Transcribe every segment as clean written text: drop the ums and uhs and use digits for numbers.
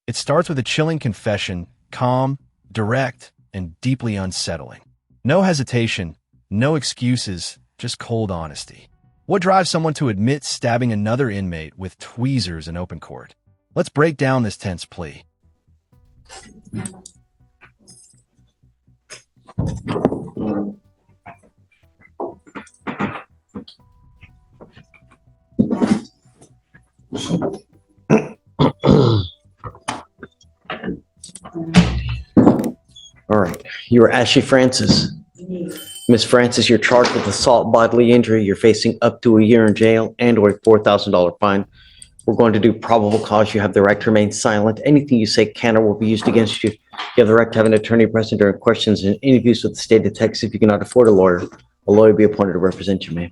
It starts with a chilling confession, calm, direct, and deeply unsettling. No hesitation, no excuses, just cold honesty. What drives someone to admit stabbing another inmate with tweezers in open court? Let's break down this tense plea. All right. You are Ashley Francis. Miss Francis, you're charged with assault, bodily injury. You're facing up to a year in jail and or a $4,000 fine. We're going to do probable cause. You have the right to remain silent. Anything you say can or will be used against you. You have the right to have an attorney present during questions and interviews with the state detectives. If you cannot afford a lawyer will be appointed to represent you, ma'am.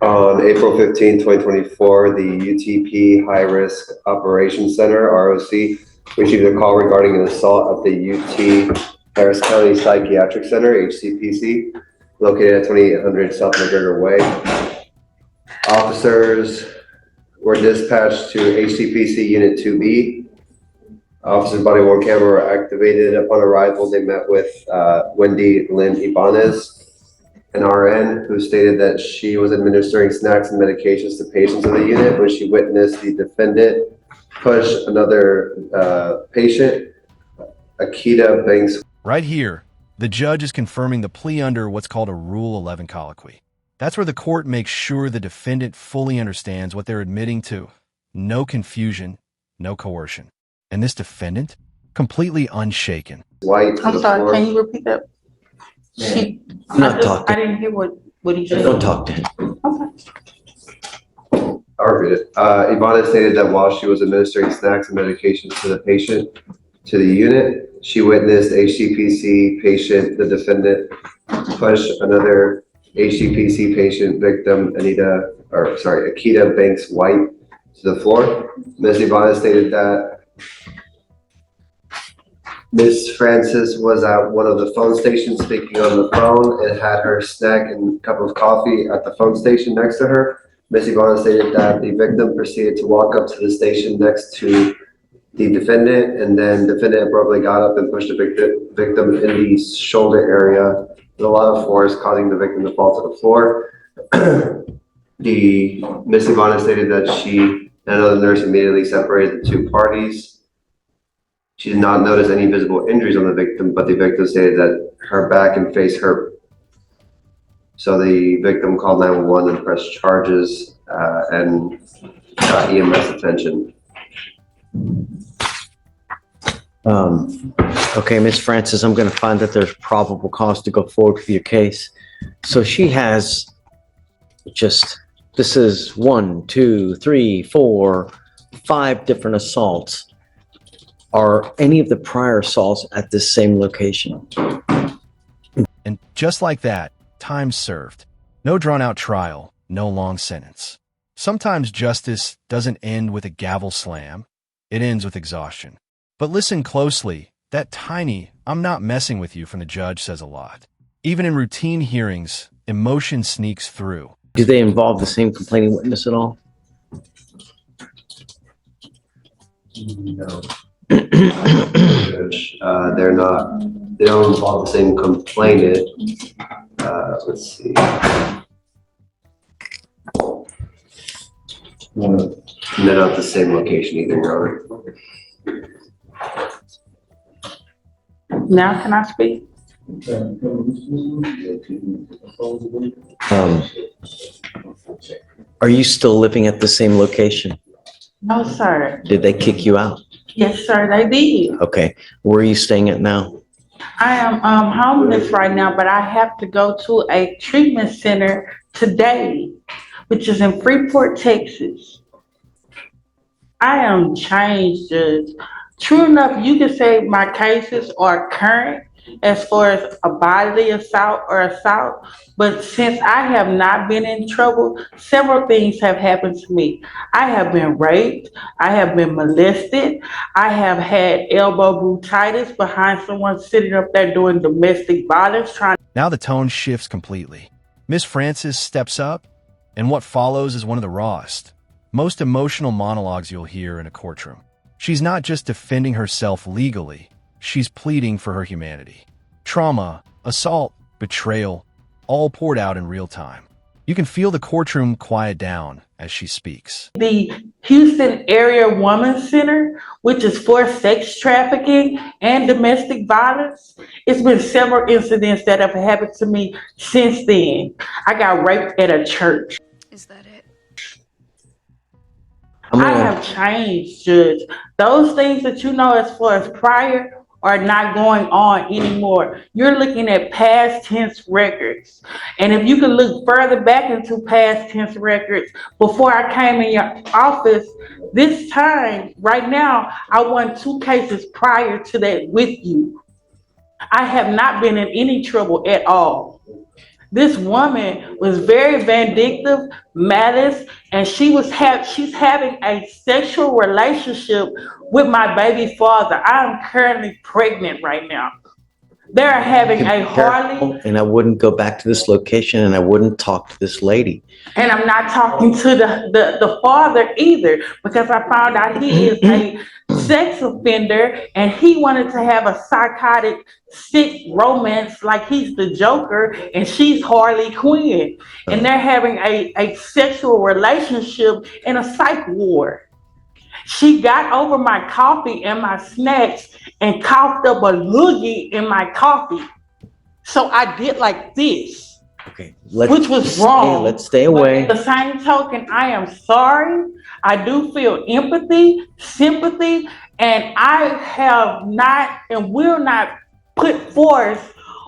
On April 15, 2024, the UTP High Risk Operations Center, ROC, received a call regarding an assault at the UT Harris County Psychiatric Center, HCPC, located at 2800 South McGregor Way. Officers were dispatched to HCPC Unit 2B. Officers' body-worn camera were activated. Upon arrival, they met with Wendy Lynn Ibanez, an RN, who stated that she was administering snacks and medications to patients in the unit when she witnessed the defendant push another patient, Akita Banks. Right here, the judge is confirming the plea under what's called a Rule 11 colloquy. That's where the court makes sure the defendant fully understands what they're admitting to. No confusion, no coercion. And this defendant, completely unshaken. White. I'm sorry, can you repeat that? I didn't hear what he said. Don't talk to him. Okay. I'll read it. Ivana stated that while she was administering snacks and medications to the patient to the unit, she witnessed HCPC patient, the defendant, push another HCPC patient victim, Akita Banks White, to the floor. Ms. Ivana stated that Ms. Francis was at one of the phone stations speaking on the phone and had her snack and cup of coffee at the phone station next to her. Ms. Ivana stated that the victim proceeded to walk up to the station next to the defendant, and then the defendant abruptly got up and pushed the victim in the shoulder area with a lot of force, causing the victim to fall to the floor. Ms. Ivana stated that she and another nurse immediately separated the two parties. She did not notice any visible injuries on the victim, but the victim stated that her back and face hurt. So the victim called 911 and pressed charges and got EMS attention. Okay, Miss Francis, I'm going to find that there's probable cause to go forward with your case. So she has this is 1, 2, 3, 4, 5 different assaults. Are any of the prior assaults at this same location? And just like that, time served. No drawn-out trial, no long sentence. Sometimes justice doesn't end with a gavel slam. It ends with exhaustion. But listen closely. That tiny, "I'm not messing with you" from the judge says a lot. Even in routine hearings, emotion sneaks through. Do they involve the same complaining witness at all? No. They don't involve the same complainant. Let's see. And they're not the same location either, Your Honor. Now can I speak? Are you still living at the same location? No, sir. Did they kick you out? Yes, sir, they did. Okay. Where are you staying at now? I am homeless right now, but I have to go to a treatment center today, which is in Freeport, Texas. I am changed, Judge. True enough, you can say my cases are current as far as a bodily assault or assault, but since I have not been in trouble, several things have happened to me. I have been raped, I have been molested, I have had elbow bursitis behind someone sitting up there doing domestic violence. Now the tone shifts completely. Miss Francis steps up, and what follows is one of the rawest, most emotional monologues you'll hear in a courtroom. She's not just defending herself legally, she's pleading for her humanity. Trauma, assault, betrayal, all poured out in real time. You can feel the courtroom quiet down as she speaks. The Houston Area Women's Center, which is for sex trafficking and domestic violence. It's been several incidents that have happened to me since then. I got raped at a church. Is that it? I have changed, Judge. Those things that you know as far as prior are not going on anymore. You're looking at past tense records. And if you can look further back into past tense records, before I came in your office, this time, right now, I won 2 cases prior to that with you. I have not been in any trouble at all. This woman was very vindictive, malice, and she's having a sexual relationship with my baby father. I am currently pregnant right now. They're having a Harley. And I wouldn't go back to this location and I wouldn't talk to this lady. And I'm not talking to the father either, because I found out he is a sex offender and he wanted to have a psychotic, sick romance like he's the Joker and she's Harley Quinn. And they're having a sexual relationship in a psych ward. She got over my coffee and my snacks and coughed up a loogie in my coffee. So I did like this. Okay, which was wrong. Let's stay away. But at the same token, I am sorry. I do feel empathy, sympathy, and I have not and will not put force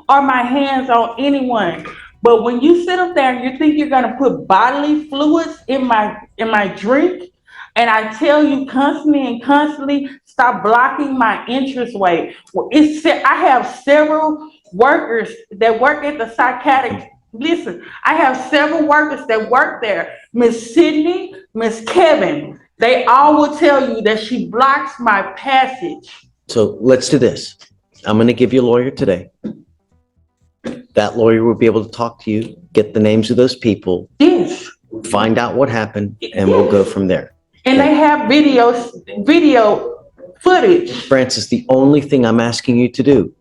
or my hands on anyone. But when you sit up there and you think you're gonna put bodily fluids in my drink, and I tell you constantly, stop blocking my entranceway. Well, I have several workers that work at the psychiatric. Listen, I have several workers that work there. Miss Sydney, Miss Kevin, they all will tell you that she blocks my passage. So let's do this. I'm going to give you a lawyer today. That lawyer will be able to talk to you, get the names of those people. Yes. Find out what happened, and we'll go from there. And they have video footage. Francis, the only thing I'm asking you to do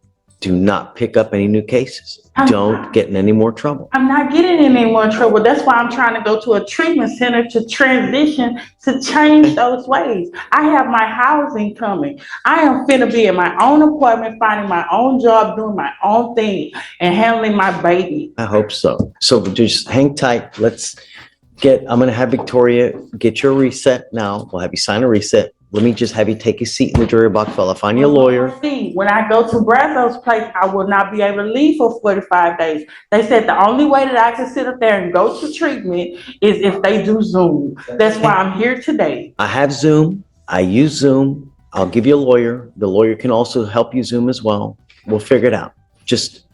not pick up any new cases. Don't get in any more trouble. I'm not getting in any more trouble. That's why I'm trying to go to a treatment center to transition, to change those ways. I have my housing coming. I am finna be in my own apartment, finding my own job, doing my own thing, and handling my baby. I hope so. So just hang tight. I'm going to have Victoria get your reset now. We'll have you sign a reset. Let me just have you take a seat in the jury box while I find you a lawyer. When I go to Brazos' place, I will not be able to leave for 45 days. They said the only way that I can sit up there and go to treatment is if they do Zoom. That's why I'm here today. I have Zoom. I use Zoom. I'll give you a lawyer. The lawyer can also help you Zoom as well. We'll figure it out. Just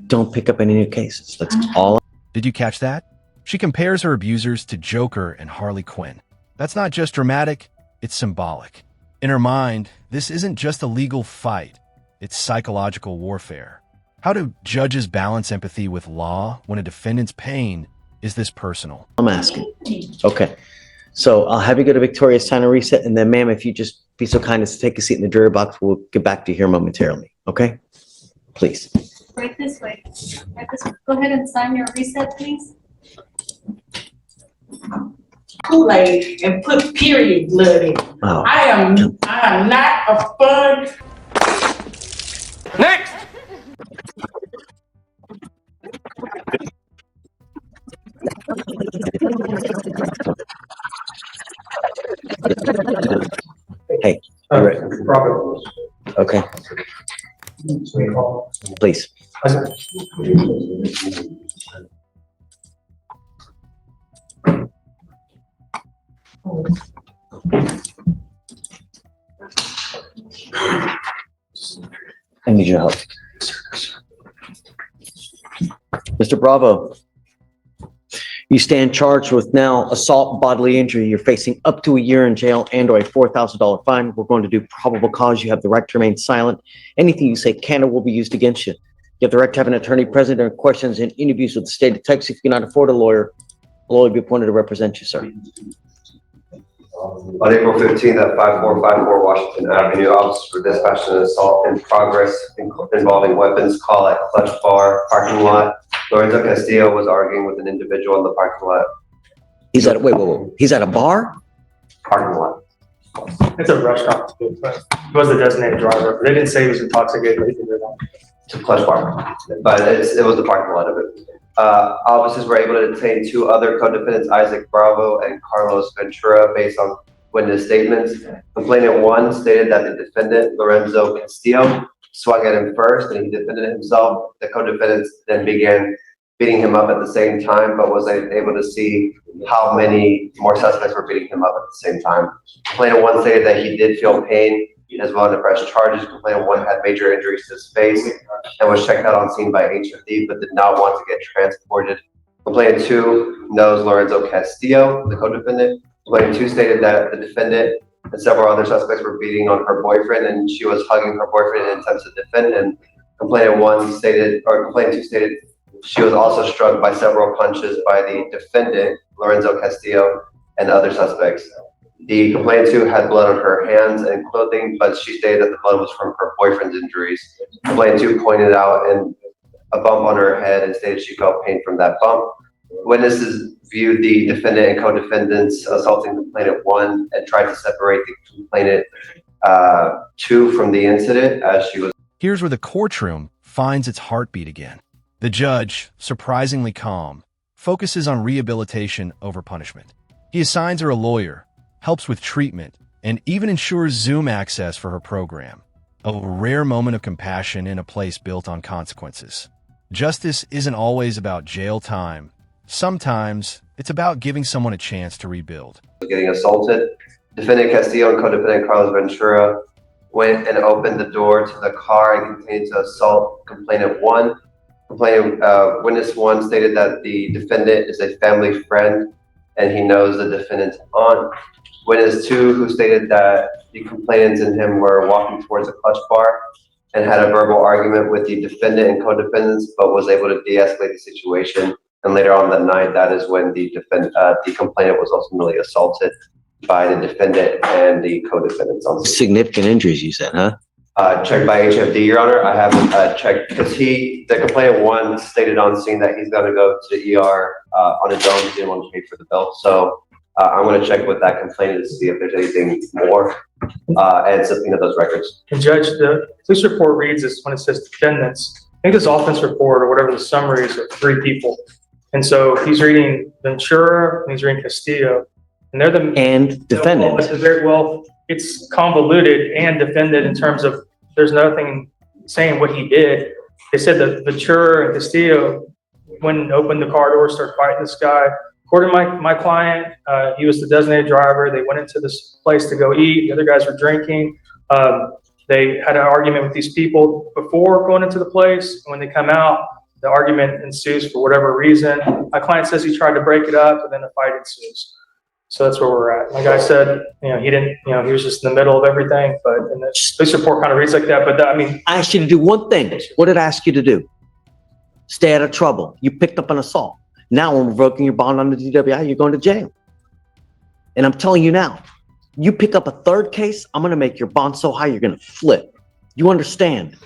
don't pick up any new cases. That's all. Did you catch that? She compares her abusers to Joker and Harley Quinn. That's not just dramatic, it's symbolic. In her mind, this isn't just a legal fight, it's psychological warfare. How do judges balance empathy with law when a defendant's pain is this personal? I'm asking. Okay. So I'll have you go to Victoria's sign a reset, and then, ma'am, if you just be so kind as to take a seat in the jury box, we'll get back to you here momentarily. Okay? Please. Right this way. Right this way. Go ahead and sign your reset, please. Kool-Aid and put period blood in. Oh. I am not a fun. Next! Hey, all right. Okay. Please. I need your help. Mr. Bravo, you stand charged with now assault, bodily injury. You're facing up to a year in jail and or a $4,000 fine. We're going to do probable cause. You have the right to remain silent. Anything you say can or will be used against you. You have the right to have an attorney present during questions and interviews with the state of Texas. If you cannot afford a lawyer will be appointed to represent you, sir. On April 15th at 5454 Washington Avenue, officers were dispatched an assault in progress involving weapons call at Clutch Bar parking lot. Lorenzo Castillo was arguing with an individual in the parking lot. He's at, wait. He's at a bar? Parking lot. It's a restaurant too, but he was the designated driver. They didn't say he was intoxicated, but he did that. It's a Clutch Bar, but it was the parking lot of it. Officers were able to detain two other co-defendants, Isaac Bravo and Carlos Ventura, based on witness statements. Complainant one stated that the defendant, Lorenzo Castillo, swung at him first and he defended himself. The co-defendants then began beating him up at the same time, but was able to see how many more suspects were beating him up at the same time. Complainant one stated that he did feel pain as well to press charges. Complainant one had major injuries to his face and was checked out on scene by HFD, but did not want to get transported. Complainant two knows Lorenzo Castillo, the co-defendant. Complainant two stated that the defendant and several other suspects were beating on her boyfriend and she was hugging her boyfriend in attempts to defend him. Complainant two stated she was also struck by several punches by the defendant, Lorenzo Castillo, and other suspects. The complainant too had blood on her hands and clothing, but she stated that the blood was from her boyfriend's injuries. Complainant two pointed out a bump on her head and stated she felt pain from that bump. Witnesses viewed the defendant and co-defendants assaulting complainant one and tried to separate the complainant two from the incident as she was. Here's where the courtroom finds its heartbeat again. The judge, surprisingly calm, focuses on rehabilitation over punishment. He assigns her a lawyer, helps with treatment, and even ensures Zoom access for her program. A rare moment of compassion in a place built on consequences. Justice isn't always about jail time. Sometimes it's about giving someone a chance to rebuild. Getting assaulted. Defendant Castillo and co-defendant Carlos Ventura went and opened the door to the car and continued to assault complainant one. Witness one stated that the defendant is a family friend and he knows the defendant's aunt. Witness two, who stated that the complainants and him were walking towards a Clutch Bar and had a verbal argument with the defendant and co-defendants, but was able to de-escalate the situation. And later on that night, that is when the complainant was ultimately assaulted by the defendant and the co-defendants. On Significant injuries, you said, huh? Checked by HFD, Your Honor. I haven't checked because the complainant one stated on scene that he's going to go to the ER on his own. He didn't want to pay for the bill. So I'm going to check with that complainant to see if there's anything more and subpoena those records. And Judge, the police report reads this when it says defendants. I think this offense report or whatever the summary is of 3 people. And so he's reading Ventura and he's reading Castillo. And they're the And defendant. Well, it's convoluted and defended in terms of there's nothing saying what he did. They said that Ventura and Castillo went and opened the car door, started fighting this guy. According to my client, he was the designated driver. They went into this place to go eat. The other guys were drinking. They had an argument with these people before going into the place. And when they come out, the argument ensues for whatever reason. My client says he tried to break it up and then a fight ensues. So that's where we're at. Like I said, he didn't, he was just in the middle of everything, but and the police report kind of reads like that. But I asked you to do one thing. What did I ask you to do? Stay out of trouble. You picked up an assault. Now when revoking your bond under DWI, you're going to jail. And I'm telling you now, you pick up a 3rd case, I'm going to make your bond so high, you're going to flip. You understand?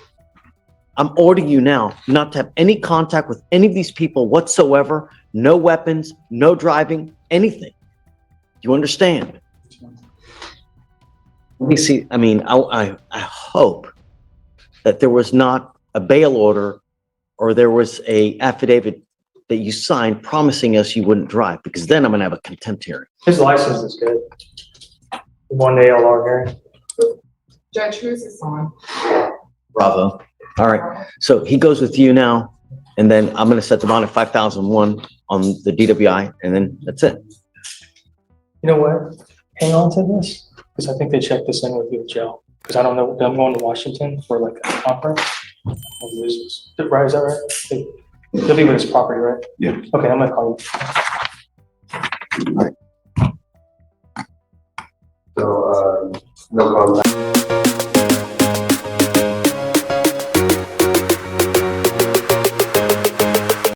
I'm ordering you now not to have any contact with any of these people whatsoever. No weapons, no driving, anything. You understand? Let me see. I mean, I hope that there was not a bail order or there was a affidavit that you signed promising us you wouldn't drive, because then I'm going to have a contempt hearing. his license is good. One ALR hearing. Judge, who's this on? Bravo. All right. So he goes with you now, and then I'm going to set the bond at 5,001 on the DWI, and then that's it. You know what? Hang on to this, because I think they checked this in with you, Joe. Because I don't know, I'm going to Washington for like a conference. I'll lose this. Right, is that right? They'll leave it as property, right? Yeah. Okay, I'm gonna call you. So, no contact.